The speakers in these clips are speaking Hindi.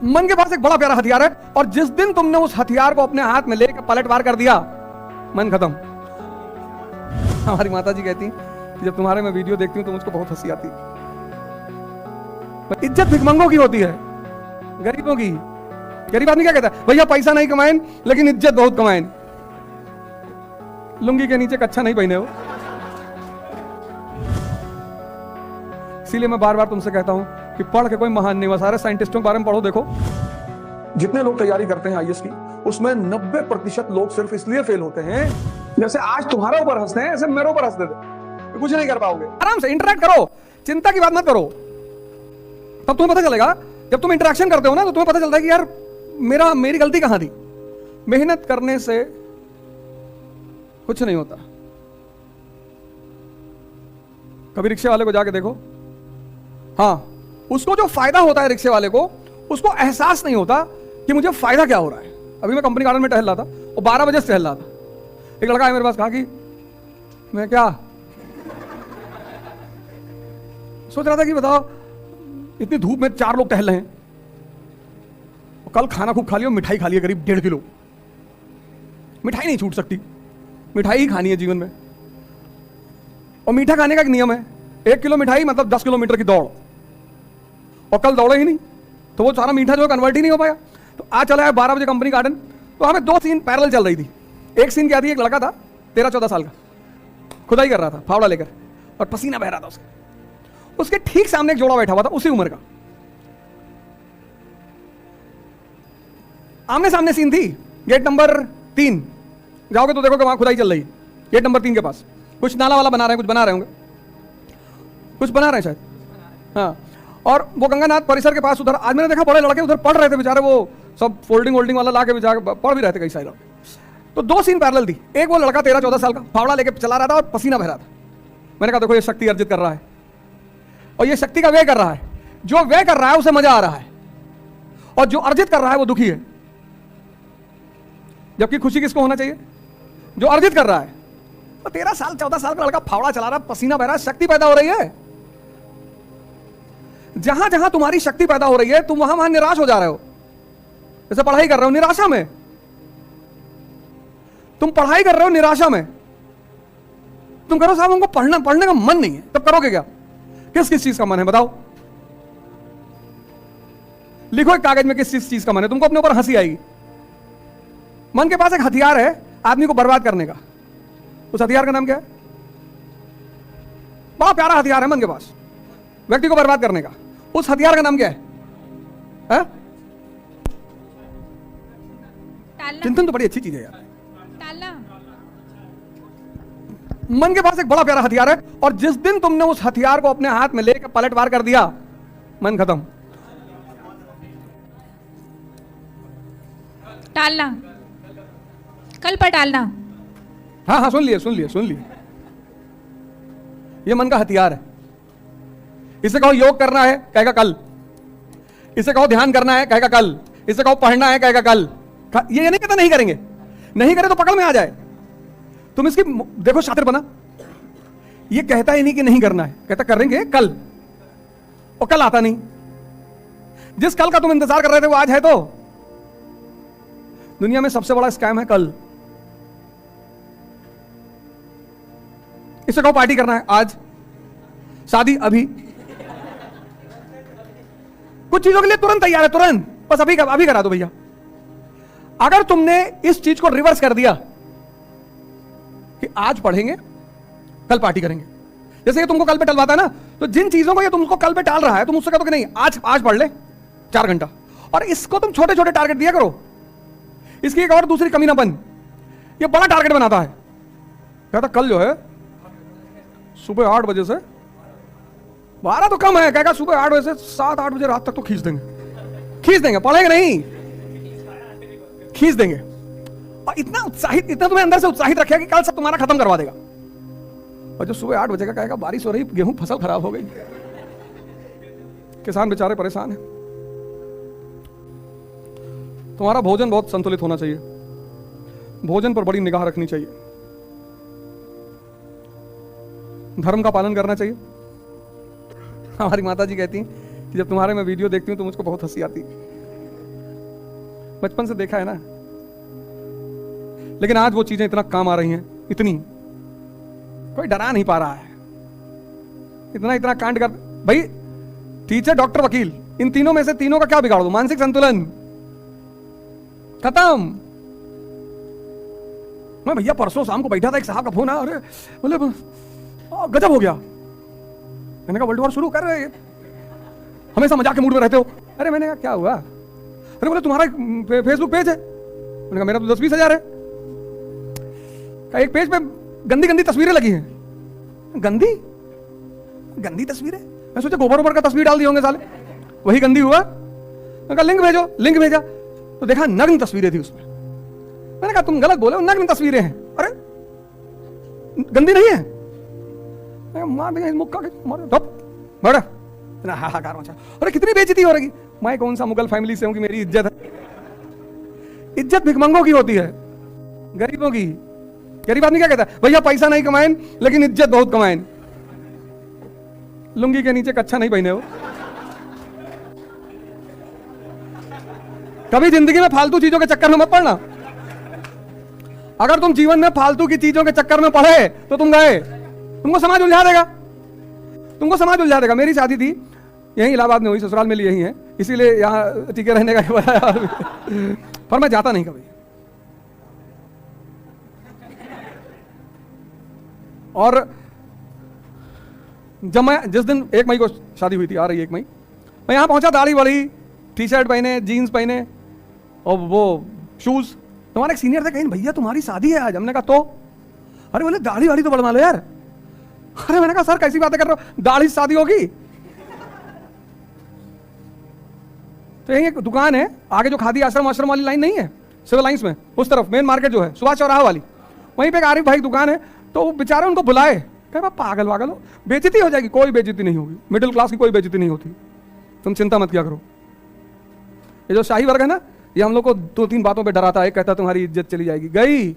मन के पास एक बड़ा प्यारा हथियार है, और जिस दिन तुमने उस हथियार को अपने हाथ में लेकर पलटवार कर दिया, मन खत्म। हमारी माता जी कहती कि जब तुम्हारे मैं वीडियो देखती हूं तो मुझको बहुत हंसी आती है। इज्जत भिखमंगों की होती है, गरीबों की। गरीब आदमी क्या कहता है, भैया पैसा नहीं कमाएं लेकिन इज्जत बहुत कमाएं, लुंगी के नीचे कच्छा नहीं पहने हो। इसीलिए मैं बार बार तुमसे कहता हूं कि पढ़ के कोई महान नहीं हुआ। सारे साइंटिस्टों के बारे में पढ़ो, देखो जितने लोग तैयारी करते हैं आईएएस की, उसमें 90% लोग सिर्फ इसलिए फेल होते हैं, जैसे आज तुम्हारे ऊपर हंसते हैं ऐसे मेरे ऊपर हंसते थे। कुछ नहीं कर पाओगे। आराम से इंटरेक्ट करो, चिंता की बात मत करो। तब तुम्हें पता चलेगा, जब तुम इंटरेक्शन करते हो ना, तो तुम्हें पता चलता है कि यार मेरी गलती कहां थी। मेहनत करने से कुछ नहीं होता। कभी रिक्शे वाले को जाके देखो, हाँ, उसको जो फायदा होता है रिक्शे वाले को, उसको एहसास नहीं होता कि मुझे फायदा क्या हो रहा है। अभी मैं कंपनी गार्डन में टहल रहा था और 12 बजे से टहल रहा था। एक लड़का है मेरे पास, कहा कि मैं क्या सोच रहा था कि बताओ इतनी धूप में 4 लोग टहल रहे हैं, और कल खाना खूब खा लिया, मिठाई खा लिया करीब 1.5 किलो। मिठाई नहीं छूट सकती, मिठाई ही खानी है जीवन में। और मीठा खाने का एक नियम है, 1 किलो मिठाई मतलब 10 किलोमीटर की दौड़। और कल दौड़े ही नहीं तो वो सारा मीठा जो कन्वर्ट ही नहीं हो पाया। तो आज चला है 12 बजे कंपनी गार्डन, तो हमें 2 सीन पैरेलल चल रही थी। एक सीन क्या थी, एक लड़का था 13-14 साल का, खुदाई कर रहा था फावड़ा लेकर, और पसीना बह रहा था उसके ठीक सामने एक जोड़ा बैठा हुआ था उसी उम्र का। आमने सामने सीन थी। गेट नंबर 3 जाओगे तो देखो कि वहां खुदाई चल रही है। गेट नंबर 3 के पास कुछ नाला वाला बना रहे हैं, कुछ बना रहे होंगे, कुछ बना रहे हैं शायद, हाँ। और वो गंगानाथ परिसर के पास उधर आज मैंने देखा बड़े लड़के उधर पढ़ रहे थे बेचारे, वो सब फोल्डिंग वाला ला के पढ़ भी रहे थे कई सारे लोग। तो 2 सीन पैरेलल थी। एक वो लड़का 13-14 साल का फावड़ा लेके चला रहा था और पसीना बह रहा था। मैंने कहा देखो ये शक्ति अर्जित कर रहा है, और ये शक्ति का व्यय कर रहा है। जो व्यय कर रहा है उसे मजा आ रहा है, और जो अर्जित कर रहा है वो दुखी है। जबकि खुशी किसको होना चाहिए, जो अर्जित कर रहा है। तो 13-14 साल का लड़का फावड़ा चला रहा, पसीना बह रहा, शक्ति पैदा हो रही है। जहां जहां तुम्हारी शक्ति पैदा हो रही है, तुम वहां निराश हो जा रहे हो। जैसे पढ़ाई कर रहे हो निराशा में, तुम पढ़ाई कर रहे हो निराशा में, तुम करो साहब हमको पढ़ने का मन नहीं है, तब करोगे क्या? किस किस चीज का मन है बताओ, लिखो एक कागज में किस चीज का मन है। तुमको अपने ऊपर हंसी आएगी। मन के पास एक हथियार है आदमी को बर्बाद करने का। उस हथियार का नाम क्या है? बड़ा प्यारा हथियार है मन के पास, व्यक्ति को बर्बाद करने का। उस हथियार का नाम क्या है? चिंतन तो बड़ी अच्छी चीज है यार। मन के पास एक बड़ा प्यारा हथियार है, और जिस दिन तुमने उस हथियार को अपने हाथ में लेकर पलटवार कर दिया, मन खत्म। टालना, कल पर टालना। हाँ हाँ, सुन लिए। ये मन का हथियार है। इसे कहो योग करना है, कहेगा कल। इसे कहो ध्यान करना है, कहेगा कल। इसे कहो पढ़ना है, कहेगा कल। ये नहीं कहता नहीं करेंगे, नहीं करे तो पकड़ में आ जाए। तुम इसकी देखो शातिर बना, ये कहता ही नहीं कि नहीं करना है, कहता करेंगे कल, और कल आता नहीं। जिस कल का तुम इंतजार कर रहे थे वो आज है। तो दुनिया में सबसे बड़ा स्कैम है कल। इसे कहो पार्टी करना है आज, शादी अभी। कुछ चीजों के लिए तुरंत तैयार है, तुरंत, बस अभी करा दो भैया। अगर तुमने इस चीज को रिवर्स कर दिया कि आज पढ़ेंगे कल पार्टी करेंगे, जैसे ये तुमको कल पे टलवाता है ना, तो जिन चीजों को ये तुमको कल पे टाल रहा है, तुम उससे कहो कि नहीं आज पढ़ ले 4 घंटा, और इसको तुम छोटे छोटे टारगेट दिया करो। इसकी एक और दूसरी कमी ना बन, ये बड़ा टारगेट बनाता है। कहता कल जो है सुबह 8 बजे से 12 तो कम है, कहेगा सुबह 8 बजे से 7-8 बजे रात तक तो खींच देंगे, पढ़ेंगे नहीं, खींच देंगे। और इतना तुम्हें अंदर से उत्साहित रखेगा कि कल सब तुम्हारा खत्म करवा देगा। और जो सुबह 8 बजे का कहेगा बारिश हो रही, गेहूं फसल खराब हो गई, किसान बेचारे परेशान हैं। तुम्हारा भोजन बहुत संतुलित होना चाहिए, भोजन पर बड़ी निगाह रखनी चाहिए, धर्म का पालन करना चाहिए। हमारी माता जी कहती कि जब तुम्हारे मैं वीडियो देखती हूं तो मुझको बहुत हंसी आती है। बचपन से देखा है ना, लेकिन आज वो चीजें इतना काम आ रही हैं, इतनी कोई डरा नहीं पा रहा है। इतना इतना कांड कर भाई, टीचर डॉक्टर वकील, इन तीनों में से तीनों का क्या बिगाड़ दो? मानसिक संतुलन खत्म। मैं भैया परसों शाम को बैठा था, एक साहब का फोन आया, अरे बोले गजब हो गया। मैंने कहा वर्ल्ड वॉर शुरू कर रहे हैं, हमेशा मजाक के मूड में रहते हो। अरे मैंने कहा क्या हुआ? अरे बोले तुम्हारा फेसबुक पेज है। मैंने कहा मेरा तो 10-20 हजार है। एक पेज पे गंदी गंदी तस्वीरें लगी हैं। गंदी गंदी तस्वीरें? मैं सोचा गोबर ओबर का तस्वीर डाल दिए होंगे साले, वही गंदी हुआ। मैंने कहा लिंक भेजो, लिंक भेजा तो देखा नग्न तस्वीरें थी उसमें। मैंने कहा तुम गलत बोले, नग्न तस्वीरें हैं। अरे गंदी नहीं है? मार देंगे मुक्का के, मारो धप बड़ा हाहाकार मचा। अरे कितनी बेइज्जती हो रही। मैं कौन सा मुगल फैमिली से हूं कि मेरी इज्जत है? इज्जत भिखमंगों की होती है, गरीबों की। गरीब आदमी क्या कहता है? भैया पैसा नहीं कमाएं लेकिन इज्जत बहुत कमाएं। लुंगी के नीचे कच्छा नहीं पहने हो। कभी जिंदगी में फालतू चीजों के चक्कर में मत पड़ना। अगर तुम जीवन में फालतू की चीजों के चक्कर में पड़े तो तुम गए, तुमको समाज उलझा देगा, तुमको समाज उलझा देगा। मेरी शादी थी यहीं इलाहाबाद में हुई, ससुराल में यही है, इसीलिए यहां टिके रहने का बताया। पर मैं जाता नहीं कभी। और जब मैं जिस दिन 1 मई को शादी हुई थी, आ रही 1 मई, मैं यहां पहुंचा, दाढ़ी वाली, टी शर्ट पहने, जीन्स पहने और वो शूज। तुम्हारे एक सीनियर थे, कहीं भैया तुम्हारी शादी है आज। हमने कहा तो? अरे बोले दाढ़ी वाली तो बढ़वा लो यार। अरे मैंने कहा सर कैसी बातें कर रहे हो, दाढ़ी से शादी होगी? तो यही एक दुकान है आगे, जो खादी आश्रम वाली लाइन नहीं है, सिविल लाइंस में उस तरफ मेन मार्केट जो है, सुभाष चौराहा वाली, वहीं पे एक आरिफ भाई दुकान है। तो वो बेचारे उनको बुलाए, कहे पागल वागल हो, बेइज्जती हो जाएगी। कोई बेइज्जती नहीं होगी, मिडिल क्लास की कोई बेइज्जती नहीं होती, तुम चिंता मत किया करो। ये जो शाही वर्ग है ना, ये हम लोग को 2-3 बातों पे डराता है। कहता तुम्हारी इज्जत चली जाएगी, गई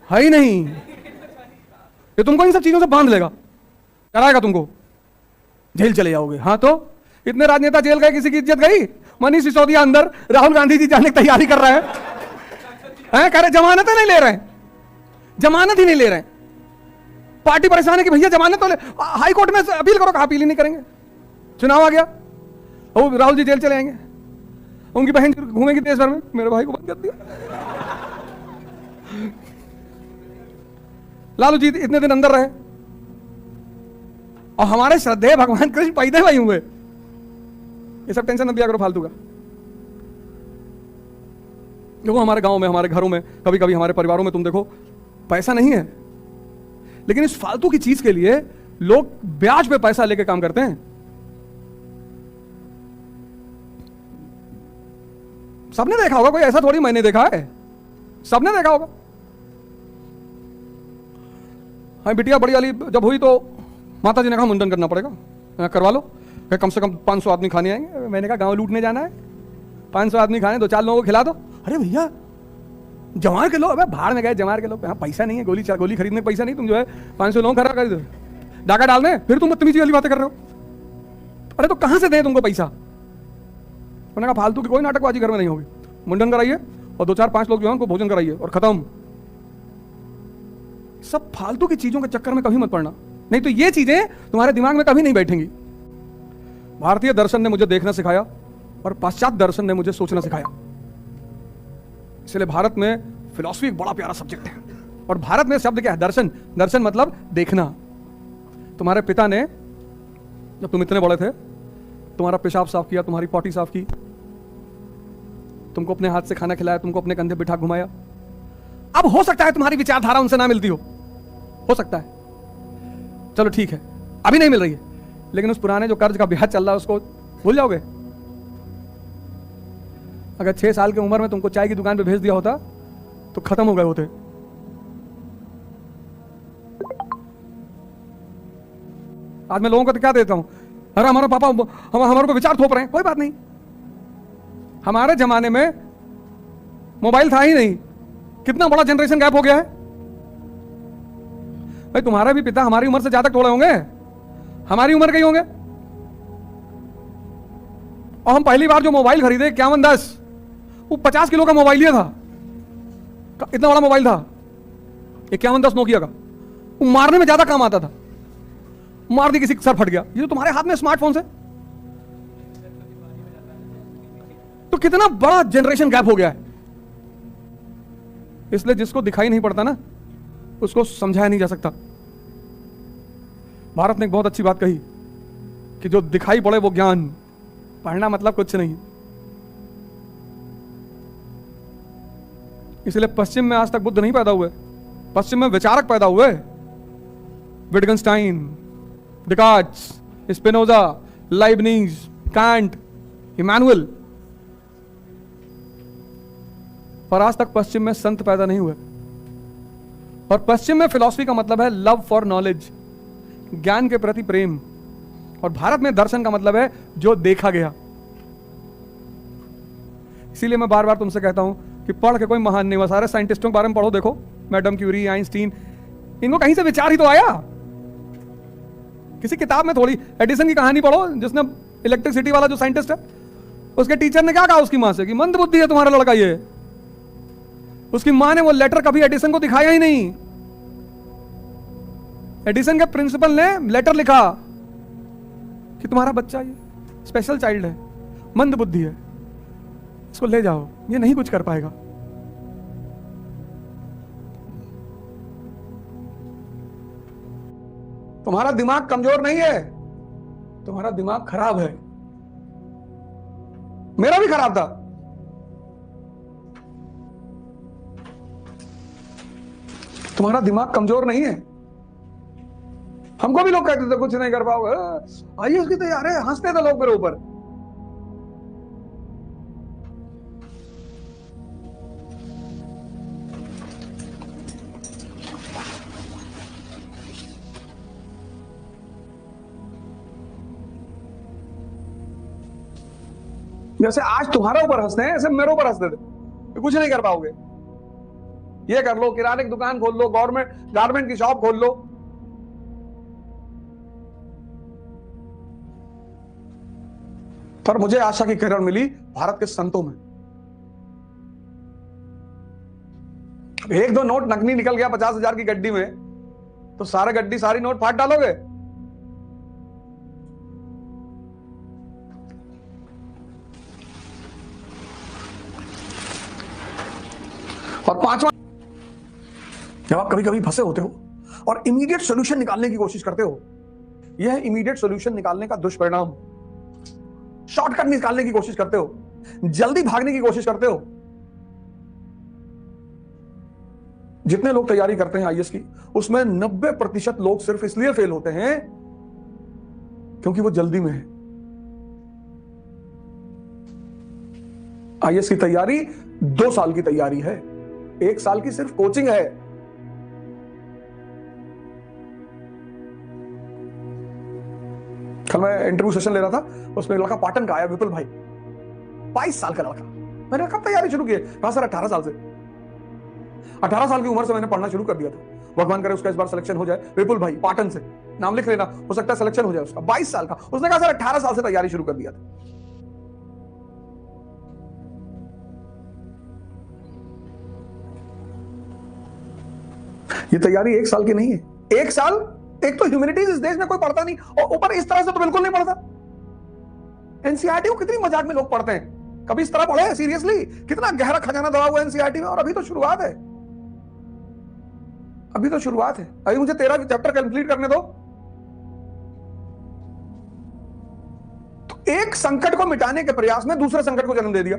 है ही नहीं। ये तुमको इन सब चीजों से बांध लेगा, डराएगा तुमको, जेल चले जाओगे। हाँ तो इतने राजनेता जेल गए, किसी की इज्जत गई? मनीष सिसोदिया अंदर, राहुल गांधी जी जाने की तैयारी कर रहे हैं, कह रहे जमानत नहीं ले रहे हैं, जमानत ही नहीं ले रहे हैं। पार्टी परेशान है कि भैया जमानत तो ले, हाई कोर्ट में अपील करो, अपील ही नहीं करेंगे। चुनाव आ गया, वो राहुल जी जेल चले आएंगे, उनकी बहन घूमेगी देश भर में, मेरे भाई को बंद कर दिया। लालू जी इतने दिन अंदर रहे, और हमारे श्रद्धेय भगवान कृष्ण पैदे भाई हुए। ये सब टेंशन मत दिया करो फालतू का। देखो हमारे गांव में, हमारे घरों में, कभी कभी हमारे परिवारों में तुम देखो पैसा नहीं है, लेकिन इस फालतू की चीज के लिए लोग ब्याज पे पैसा लेके काम करते हैं। सबने देखा होगा, कोई ऐसा थोड़ी मैंने देखा है, सबने देखा होगा। हाँ बिटिया बड़ी वाली जब हुई तो माता जी ने कहा मुंडन करना पड़ेगा, करवा लो, कम से कम 500 आदमी खाने आएंगे। मैंने कहा गांव लूटने जाना है, 500 आदमी खाने, 2-4 लोगों को खिला दो। अरे भैया जवार के लोग, अबे भाड़ में गए जवार के लोग, यहाँ पैसा नहीं है, गोली खरीदने का पैसा नहीं, तुम जो है 500 लोग खड़ा कर दो, डाका डालने, फिर तुम बदतमीजी वाली बातें कर रहे हो। अरे तो कहां से दें तुमको पैसा? मैंने कहा फालतू की कोई नाटकबाजी घर में नहीं होगी, मुंडन कराइए और 2-4-5 लोग जो है उनको भोजन कराइए और खत्म। सब फालतू की चीजों के चक्कर में कभी मत पड़ना, नहीं तो ये चीजें तुम्हारे दिमाग में कभी नहीं बैठेंगी। भारतीय दर्शन ने मुझे देखना सिखाया और पाश्चात्य दर्शन ने मुझे सोचना सिखाया। इसलिए भारत में फिलॉसफी एक बड़ा प्यारा सब्जेक्ट है। और भारत में शब्द क्या है? दर्शन। दर्शन मतलब देखना। तुम्हारे पिता ने जब तुम इतने बड़े थे, तुम्हारा पेशाब साफ किया, तुम्हारी पॉटी साफ की, तुमको अपने हाथ से खाना खिलाया, तुमको अपने कंधे बिठा घुमाया। अब हो सकता है तुम्हारी विचारधारा उनसे ना मिलती हो सकता है, चलो ठीक है, अभी नहीं मिल रही है, लेकिन उस पुराने जो कर्ज का ब्याज चल रहा है उसको भूल जाओगे? अगर 6 साल की उम्र में तुमको चाय की दुकान पे भेज दिया होता तो खत्म हो गए होते। आज मैं लोगों को तो क्या देता हूं, अरे हमारा पापा हमारे को विचार थोप रहे हैं। कोई बात नहीं, हमारे जमाने में मोबाइल था ही नहीं, कितना बड़ा जनरेशन गैप हो गया है भाई। तुम्हारे भी पिता हमारी उम्र से ज्यादा थोड़े होंगे, हमारी उम्र के ही होंगे। और हम पहली बार जो मोबाइल खरीदे 5110, वो 50 किलो का मोबाइल लिया था, इतना बड़ा मोबाइल था 5110 नोकिया का, वो मारने में ज्यादा काम आता था, मार दी किसी का सर फट गया। ये तो तुम्हारे हाथ में स्मार्टफोन है, तो कितना बड़ा जनरेशन गैप हो गया है। इसलिए जिसको दिखाई नहीं पड़ता ना उसको समझाया नहीं जा सकता। भारत ने एक बहुत अच्छी बात कही कि जो दिखाई पड़े वो ज्ञान, पढ़ना मतलब कुछ नहीं। इसलिए पश्चिम में आज तक बुद्ध नहीं पैदा हुए, पश्चिम में विचारक पैदा हुए, विटगनस्टाइन, डिकार्ट्स, स्पिनोजा, लाइबनीज, कांट, इमैनुअल। पर आज तक पश्चिम में संत पैदा नहीं हुए। और पश्चिम में फिलॉसफी का मतलब है लव फॉर नॉलेज, ज्ञान के प्रति प्रेम। और भारत में दर्शन का मतलब है जो देखा गया। इसीलिए मैं बार बार तुमसे कहता हूं कि पढ़ के कोई महान नहीं हुआ। सारे साइंटिस्टों के बारे में पढ़ो, देखो मैडम क्यूरी, आइंस्टीन, इनको कहीं से विचार ही तो आया। किसी किताब में थोड़ी। एडिसन की कहानी पढ़ो, जिसने इलेक्ट्रिसिटी वाला जो साइंटिस्ट है, उसके टीचर ने क्या कहा उसकी मां से कि मंद बुद्धि है तुम्हारा लड़का ये। उसकी मां ने वो लेटर कभी एडिसन को दिखाया ही नहीं। एडिसन के प्रिंसिपल ने लेटर लिखा कि तुम्हारा बच्चा ये स्पेशल चाइल्ड है, मंद बुद्धि है, इसको ले जाओ, ये नहीं कुछ कर पाएगा। तुम्हारा दिमाग कमजोर नहीं है, तुम्हारा दिमाग खराब है। मेरा भी खराब था। तुम्हारा दिमाग कमजोर नहीं है। हमको भी लोग कहते थे कुछ नहीं कर पाओगे, आइए उसकी तैयार है, हंसते थे लोग मेरे ऊपर। जैसे आज तुम्हारे ऊपर हंसते हैं, ऐसे मेरे ऊपर हंसते थे, कुछ नहीं कर पाओगे। ये कर लो, किराने की दुकान खोल लो, गारमेंट की शॉप खोल लो। पर मुझे आशा की किरण मिली भारत के संतों में। एक दो नोट नकली निकल गया 50,000 की गड्डी में, तो सारी नोट फाड़ डालोगे। और पांचवा, जब आप कभी कभी फंसे होते हो और इमीडिएट सॉल्यूशन निकालने की कोशिश करते हो, यह इमीडिएट सॉल्यूशन निकालने का दुष्परिणाम, शॉर्टकट निकालने की कोशिश करते हो, जल्दी भागने की कोशिश करते हो। जितने लोग तैयारी करते हैं आईएएस की, उसमें 90% लोग सिर्फ इसलिए फेल होते हैं क्योंकि वो जल्दी में है। आईएएस की तैयारी 2 साल की तैयारी है, 1 साल की सिर्फ कोचिंग है। कल मैं इंटरव्यू सेशन ले रहा था, उसमें लड़का पाटन का आया, विपुल भाई, 22 साल का लड़का। मैंने कब तैयारी शुरू की? कहा सर 18 साल से। 18 साल की उम्र से मैंने पढ़ना शुरू कर दिया था। भगवान करे उसका इस बार सिलेक्शन हो जाए। विपुल भाई पाटन से, नाम लिख लेना, हो सकता है सिलेक्शन हो जाए उसका। 22 साल का। उसने कहा सर 18 साल से तैयारी शुरू कर दिया था। ये तैयारी 1 साल की नहीं है। 1 साल, एक तो ह्यूमैनिटीज इस देश में कोई पढ़ता नहीं, और ऊपर इस तरह से तो बिल्कुल नहीं पढ़ता। एनसीईआरटी को कितनी मजाक में लोग पढ़ते हैं, कभी इस तरह पढ़े सीरियसली? कितना गहरा खजाना दबा हुआ है एनसीईआरटी में, और अभी तो शुरुआत है। अभी तो शुरुआत है। अभी मुझे 13 चैप्टर कंप्लीट करने दो। तो एक संकट को मिटाने के प्रयास में दूसरे संकट को जन्म दे दिया।